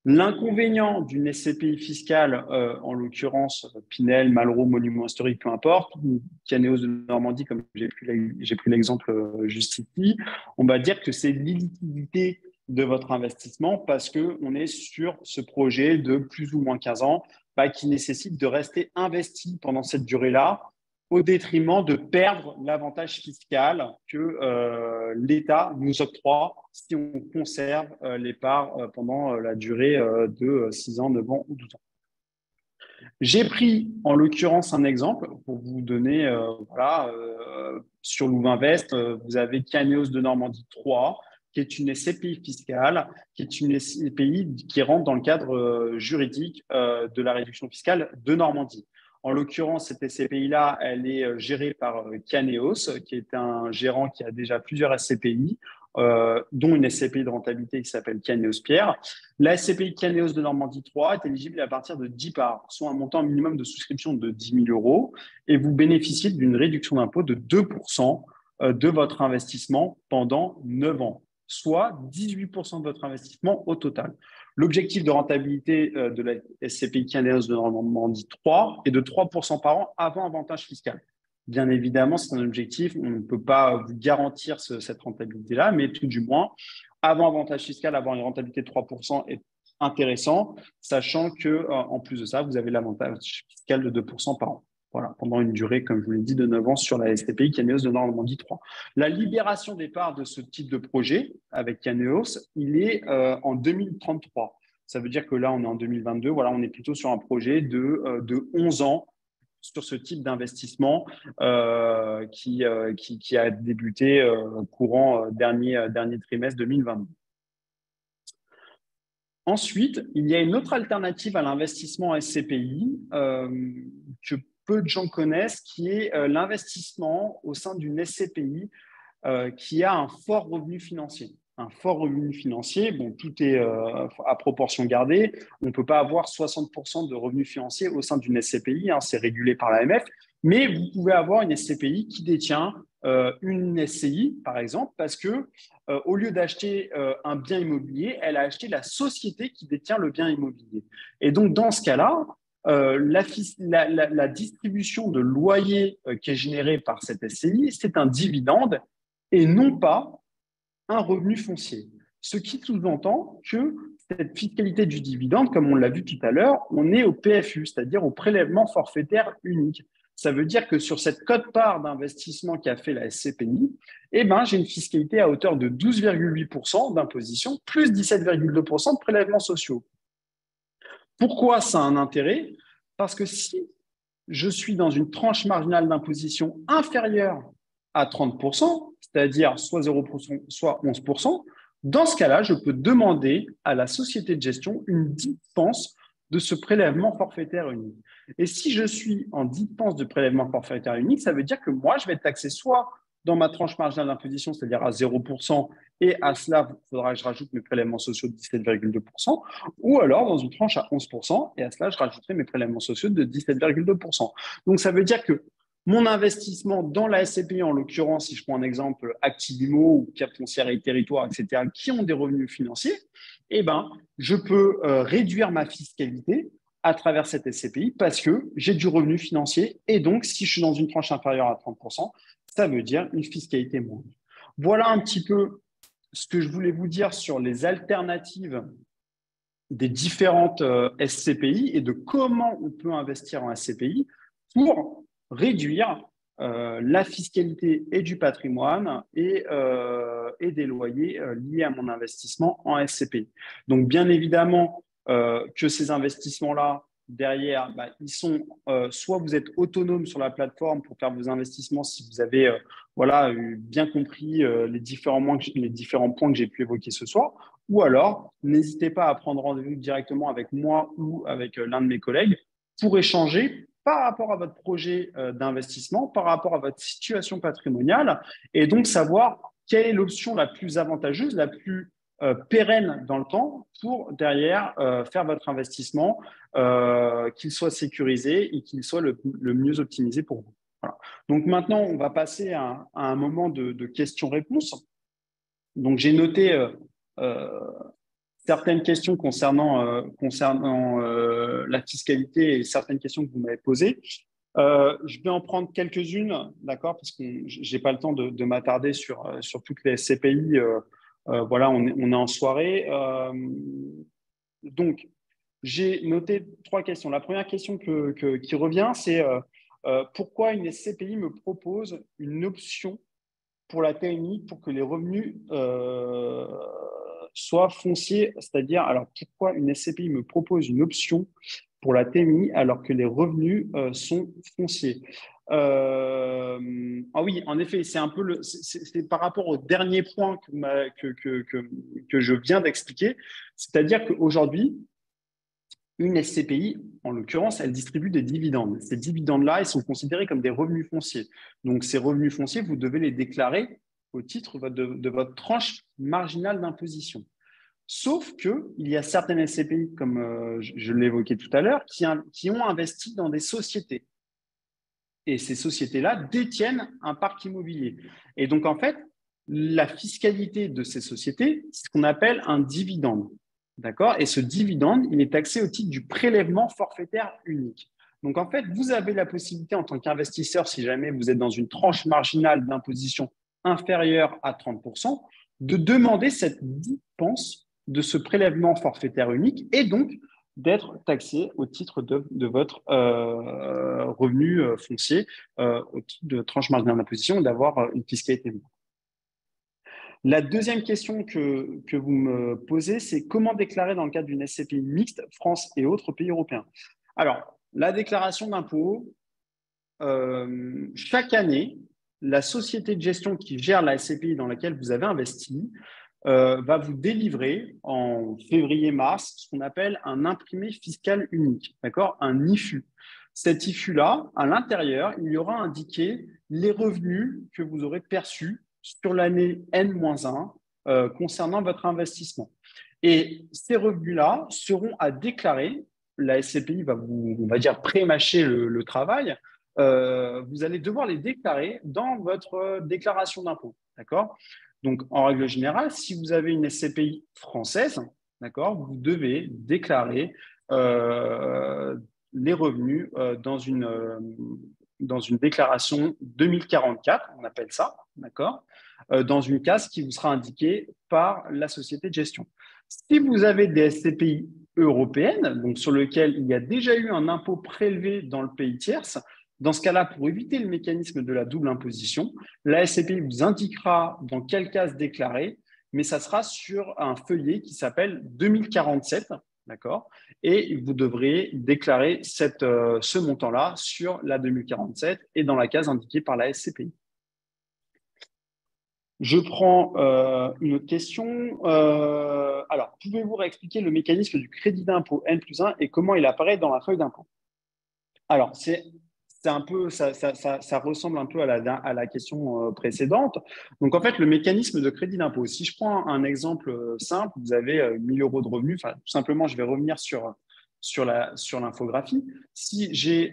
L'inconvénient d'une SCPI fiscale, en l'occurrence Pinel, Malraux, Monument historique, peu importe, ou Canéos de Normandie, comme j'ai pris l'exemple juste ici, on va dire que c'est l'illiquidité de votre investissement parce qu'on est sur ce projet de plus ou moins 15 ans qui nécessite de rester investi pendant cette durée-là au détriment de perdre l'avantage fiscal que l'État nous octroie si on conserve les parts pendant la durée de 6 ans, 9 ans ou 12 ans. J'ai pris en l'occurrence un exemple pour vous donner, sur Louvain-Vest, vous avez Canéos de Normandie 3, qui est une SCPI fiscale, qui est une SCPI qui rentre dans le cadre juridique de la réduction fiscale de Normandie. En l'occurrence, cette SCPI-là, elle est gérée par Canéos, qui est un gérant qui a déjà plusieurs SCPI, dont une SCPI de rentabilité qui s'appelle Canéos Pierre. La SCPI Canéos de Normandie 3 est éligible à partir de 10 parts, soit un montant minimum de souscription de 10 000 euros, et vous bénéficiez d'une réduction d'impôt de 2% de votre investissement pendant 9 ans, soit 18% de votre investissement au total. L'objectif de rentabilité de la SCPI Canéos de Normandie 3 est de 3% par an avant avantage fiscal. Bien évidemment, c'est un objectif, on ne peut pas vous garantir cette rentabilité-là, mais tout du moins, avant avantage fiscal, avoir une rentabilité de 3% est intéressant, sachant qu'en plus de ça, vous avez l'avantage fiscal de 2% par an. Voilà, pendant une durée, comme je vous l'ai dit, de 9 ans sur la SCPI Canéos de Normandie 3. La libération des parts de ce type de projet avec Canéos, il est en 2033. Ça veut dire que là, on est en 2022. Voilà, on est plutôt sur un projet de 11 ans sur ce type d'investissement qui a débuté courant dernier trimestre 2022. Ensuite, il y a une autre alternative à l'investissement en SCPI que peu de gens connaissent, qui est l'investissement au sein d'une SCPI qui a un fort revenu financier. Un fort revenu financier, bon, tout est à proportion gardée. On ne peut pas avoir 60% de revenus financiers au sein d'une SCPI, hein, c'est régulé par l'AMF, mais vous pouvez avoir une SCPI qui détient une SCI, par exemple, parce que au lieu d'acheter un bien immobilier, elle a acheté la société qui détient le bien immobilier. Et donc, dans ce cas-là, la distribution de loyer qui est générée par cette SCI, c'est un dividende et non pas un revenu foncier. Ce qui sous-entend que cette fiscalité du dividende, comme on l'a vu tout à l'heure, on est au PFU, c'est-à-dire au prélèvement forfaitaire unique. Ça veut dire que sur cette quote-part d'investissement qu'a fait la SCPI, eh ben, j'ai une fiscalité à hauteur de 12,8% d'imposition plus 17,2% de prélèvements sociaux. Pourquoi ça a un intérêt? Parce que si je suis dans une tranche marginale d'imposition inférieure à 30%, c'est-à-dire soit 0%, soit 11%, dans ce cas-là, je peux demander à la société de gestion une dispense de ce prélèvement forfaitaire unique. Et si je suis en dispense de prélèvement forfaitaire unique, ça veut dire que moi, je vais être taxé soit dans ma tranche marginale d'imposition, c'est-à-dire à 0%, et à cela, il faudra que je rajoute mes prélèvements sociaux de 17,2%, ou alors dans une tranche à 11%, et à cela, je rajouterai mes prélèvements sociaux de 17,2%. Donc, ça veut dire que mon investissement dans la SCPI, en l'occurrence, si je prends un exemple Activimo ou Cap Foncière et Territoire, etc., qui ont des revenus financiers, eh ben, je peux réduire ma fiscalité à travers cette SCPI parce que j'ai du revenu financier et donc, si je suis dans une tranche inférieure à 30%, ça veut dire une fiscalité moindre. Voilà un petit peu ce que je voulais vous dire sur les alternatives des différentes SCPI et de comment on peut investir en SCPI pour réduire la fiscalité et du patrimoine et des loyers liés à mon investissement en SCPI. Donc, bien évidemment que ces investissements-là, derrière, bah, ils sont soit vous êtes autonome sur la plateforme pour faire vos investissements si vous avez voilà, bien compris les différents points que j'ai pu évoquer ce soir, ou alors n'hésitez pas à prendre rendez-vous directement avec moi ou avec l'un de mes collègues pour échanger par rapport à votre projet d'investissement, par rapport à votre situation patrimoniale, et donc savoir quelle est l'option la plus avantageuse, la plus pérenne dans le temps pour derrière faire votre investissement, qu'il soit sécurisé et qu'il soit le mieux optimisé pour vous. Voilà. Donc maintenant, on va passer à un moment de questions-réponses. Donc j'ai noté certaines questions concernant la fiscalité et certaines questions que vous m'avez posées. Je vais en prendre quelques-unes, d'accord, parce que j'ai pas le temps de m'attarder sur toutes les SCPI. Voilà, on est en soirée. Donc, j'ai noté 3 questions. La première question qui revient, c'est pourquoi une SCPI me propose une option pour la TMI pour que les revenus soient fonciers, c'est-à-dire, alors pourquoi une SCPI me propose une option pour la TMI alors que les revenus sont fonciers? Ah oui, en effet, c'est un peu c'est par rapport au dernier point que je viens d'expliquer, c'est-à-dire qu'aujourd'hui, une SCPI, en l'occurrence, elle distribue des dividendes. Ces dividendes-là, ils sont considérés comme des revenus fonciers. Donc, ces revenus fonciers, vous devez les déclarer au titre de votre tranche marginale d'imposition. Sauf qu'il y a certaines SCPI, comme je l'évoquais tout à l'heure, qui ont investi dans des sociétés. Et ces sociétés-là détiennent un parc immobilier. Et donc, en fait, la fiscalité de ces sociétés, c'est ce qu'on appelle un dividende. D'accord? Et ce dividende, il est taxé au titre du prélèvement forfaitaire unique. Donc, en fait, vous avez la possibilité en tant qu'investisseur, si jamais vous êtes dans une tranche marginale d'imposition inférieure à 30%, de demander cette dispense de ce prélèvement forfaitaire unique et donc d'être taxé au titre de votre revenu foncier, au titre de tranche marginale d'imposition, d'avoir une fiscalité. La deuxième question que vous me posez, c'est comment déclarer dans le cadre d'une SCPI mixte, France et autres pays européens? Alors, la déclaration d'impôt, chaque année, la société de gestion qui gère la SCPI dans laquelle vous avez investi va vous délivrer en février-mars ce qu'on appelle un imprimé fiscal unique, d'accord? Un IFU. Cet IFU-là, à l'intérieur, il y aura indiqué les revenus que vous aurez perçus sur l'année N-1 concernant votre investissement. Et ces revenus-là seront à déclarer. La SCPI va vous, on va dire, pré-mâcher le travail. Vous allez devoir les déclarer dans votre déclaration d'impôt, d'accord? Donc, en règle générale, si vous avez une SCPI française, d'accord, vous devez déclarer les revenus dans une déclaration 2044, on appelle ça, d'accord, dans une case qui vous sera indiquée par la société de gestion. Si vous avez des SCPI européennes, donc sur lesquelles il y a déjà eu un impôt prélevé dans le pays tierce, dans ce cas-là, pour éviter le mécanisme de la double imposition, la SCPI vous indiquera dans quelle case déclarer, mais ça sera sur un feuillet qui s'appelle 2047, d'accord? Et vous devrez déclarer ce montant-là sur la 2047 et dans la case indiquée par la SCPI. Je prends une autre question. Alors, pouvez-vous réexpliquer le mécanisme du crédit d'impôt N+1 et comment il apparaît dans la feuille d'impôt? Alors, c'est un peu, ça ressemble un peu à la question précédente. Donc, en fait, le mécanisme de crédit d'impôt, si je prends un exemple simple, vous avez 1 000 euros de revenus, enfin, tout simplement, je vais revenir sur l'infographie. Si j'ai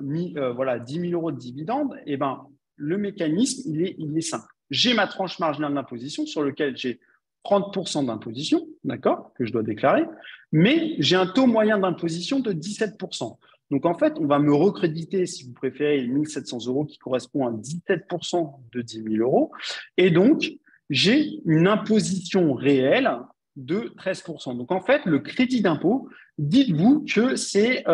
mis voilà, 10 000 euros de dividendes, eh ben, le mécanisme, il est simple. J'ai ma tranche marginale d'imposition sur laquelle j'ai 30% d'imposition, d'accord, que je dois déclarer, mais j'ai un taux moyen d'imposition de 17%. Donc, en fait, on va me recréditer, si vous préférez, 1 700 euros qui correspond à 17% de 10 000 euros. Et donc, j'ai une imposition réelle de 13%. Donc, en fait, le crédit d'impôt, dites-vous que c'est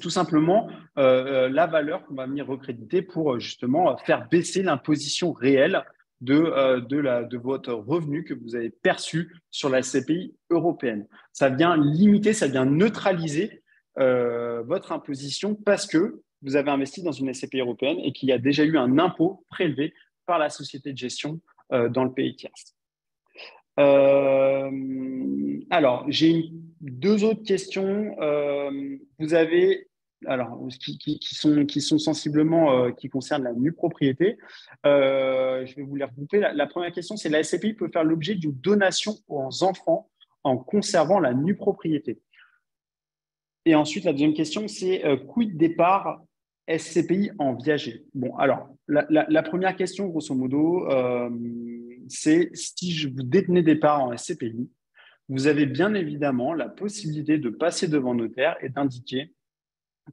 tout simplement la valeur qu'on va venir recréditer pour justement faire baisser l'imposition réelle de votre revenu que vous avez perçu sur la SCPI européenne. Ça vient limiter, ça vient neutraliser votre imposition parce que vous avez investi dans une SCPI européenne et qu'il y a déjà eu un impôt prélevé par la société de gestion dans le pays tiers. Alors, j'ai deux autres questions. Vous avez, alors, qui sont sensiblement, qui concernent la nue propriété. Je vais vous les regrouper. La première question, c'est la SCPI peut faire l'objet d'une donation aux enfants en conservant la nue propriété. Et ensuite, la deuxième question, c'est quid des parts SCPI en viager? Bon, alors, la première question, grosso modo, c'est si vous détenez des parts en SCPI, vous avez bien évidemment la possibilité de passer devant notaire et d'indiquer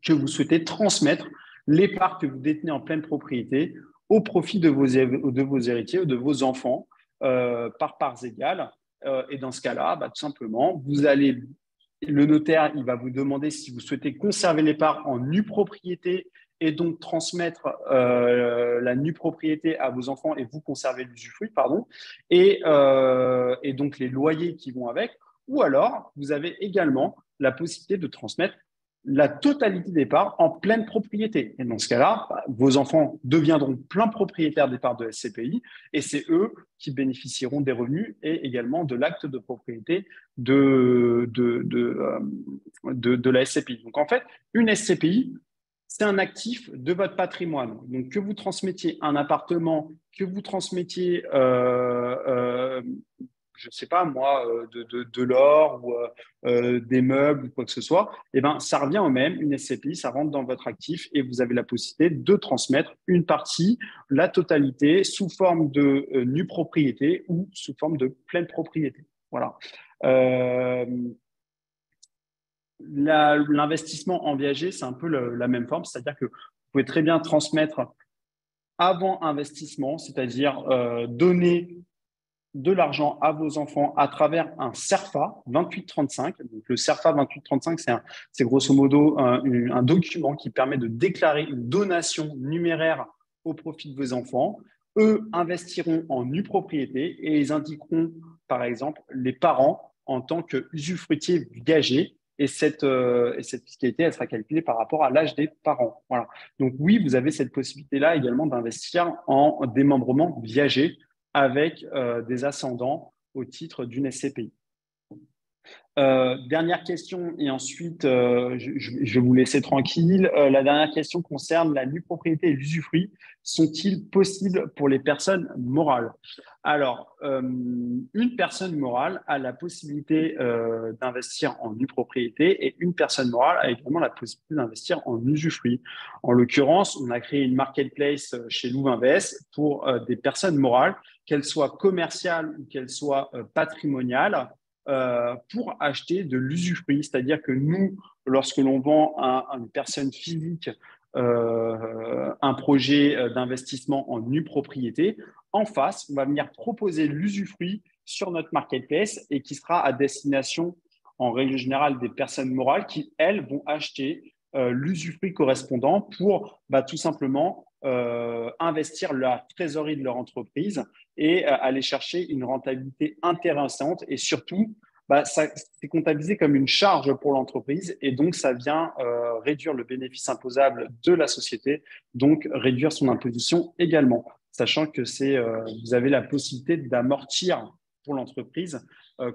que vous souhaitez transmettre les parts que vous détenez en pleine propriété au profit de vos héritiers ou de vos enfants par parts égales. Et dans ce cas-là, tout simplement, le notaire, il va vous demander si vous souhaitez conserver les parts en nue propriété et donc transmettre la nue propriété à vos enfants et vous conserver l'usufruit, pardon, et donc les loyers qui vont avec. Ou alors, vous avez également la possibilité de transmettre la totalité des parts en pleine propriété. Et dans ce cas-là, vos enfants deviendront plein propriétaires des parts de SCPI et c'est eux qui bénéficieront des revenus et également de l'acte de propriété de la SCPI. Donc, en fait, une SCPI, c'est un actif de votre patrimoine. Donc, que vous transmettiez un appartement, que vous transmettiez je ne sais pas moi, de l'or ou des meubles ou quoi que ce soit, eh ben, ça revient au même, une SCPI, ça rentre dans votre actif et vous avez la possibilité de transmettre une partie, la totalité, sous forme de nue propriété ou sous forme de pleine propriété. Voilà. L'investissement en viager, c'est un peu la même forme, c'est-à-dire que vous pouvez très bien transmettre avant investissement, c'est-à-dire donner de l'argent à vos enfants à travers un CERFA 2835. Donc, le CERFA 2835, c'est grosso modo un document qui permet de déclarer une donation numéraire au profit de vos enfants. Eux investiront en nue propriété et ils indiqueront, par exemple, les parents en tant qu'usufruitiers viagers. Et cette fiscalité, elle sera calculée par rapport à l'âge des parents. Voilà. Donc oui, vous avez cette possibilité-là également d'investir en démembrement viager avec des ascendants au titre d'une SCPI. Dernière question, et ensuite je vais vous laisser tranquille. La dernière question concerne la nue propriété et l'usufruit. Sont-ils possibles pour les personnes morales? Alors, une personne morale a la possibilité d'investir en nue propriété et une personne morale a également la possibilité d'investir en usufruit. En l'occurrence, on a créé une marketplace chez Louvainvest pour des personnes morales, qu'elles soient commerciales ou qu'elles soient patrimoniales, pour acheter de l'usufruit. C'est-à-dire que nous, lorsque l'on vend à une personne physique un projet d'investissement en nue propriété, en face, on va venir proposer l'usufruit sur notre marketplace et qui sera à destination, en règle générale, des personnes morales qui, elles, vont acheter l'usufruit correspondant pour tout simplement investir la trésorerie de leur entreprise et aller chercher une rentabilité intéressante et surtout, c'est comptabilisé comme une charge pour l'entreprise et donc ça vient réduire le bénéfice imposable de la société, donc réduire son imposition également, sachant que vous avez la possibilité d'amortir pour l'entreprise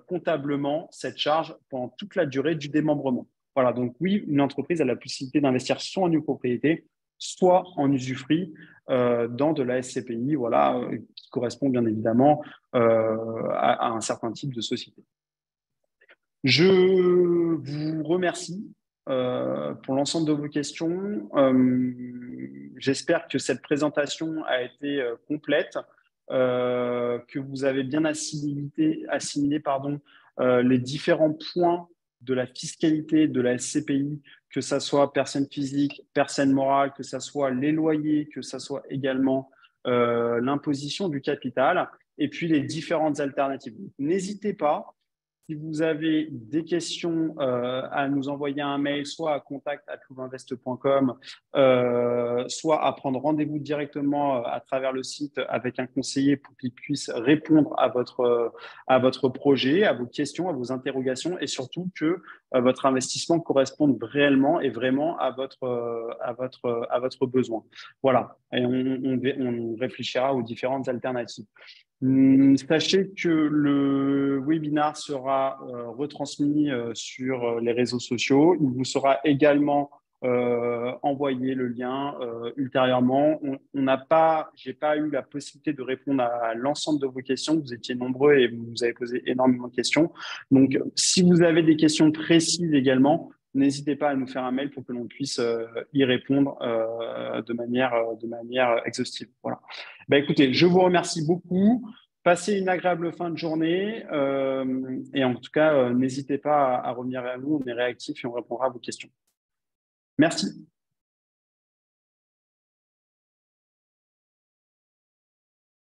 comptablement cette charge pendant toute la durée du démembrement. Voilà, donc oui, une entreprise a la possibilité d'investir soit en nue propriété, soit en usufruit dans de la SCPI, voilà, qui correspond bien évidemment à un certain type de société. Je vous remercie pour l'ensemble de vos questions. J'espère que cette présentation a été complète, que vous avez bien assimilé les différents points de la fiscalité de la SCPI, que ce soit personne physique, personne morale, que ce soit les loyers, que ce soit également l'imposition du capital, et puis les différentes alternatives. N'hésitez pas, si vous avez des questions, à nous envoyer un mail, soit à contact@louvainvest.com, soit à prendre rendez-vous directement à travers le site avec un conseiller pour qu'il puisse répondre à votre projet, à vos questions, à vos interrogations et surtout que votre investissement corresponde réellement et vraiment à votre besoin. Voilà, et on réfléchira aux différentes alternatives. Sachez que le webinaire sera retransmis sur les réseaux sociaux. Il vous sera également envoyé le lien ultérieurement. J'ai pas eu la possibilité de répondre à l'ensemble de vos questions. Vous étiez nombreux et vous avez posé énormément de questions. Donc, si vous avez des questions précises également, n'hésitez pas à nous faire un mail pour que l'on puisse y répondre de manière exhaustive. Voilà. Écoutez, je vous remercie beaucoup. Passez une agréable fin de journée et en tout cas, n'hésitez pas à revenir vers nous. On est réactifs et on répondra à vos questions. Merci.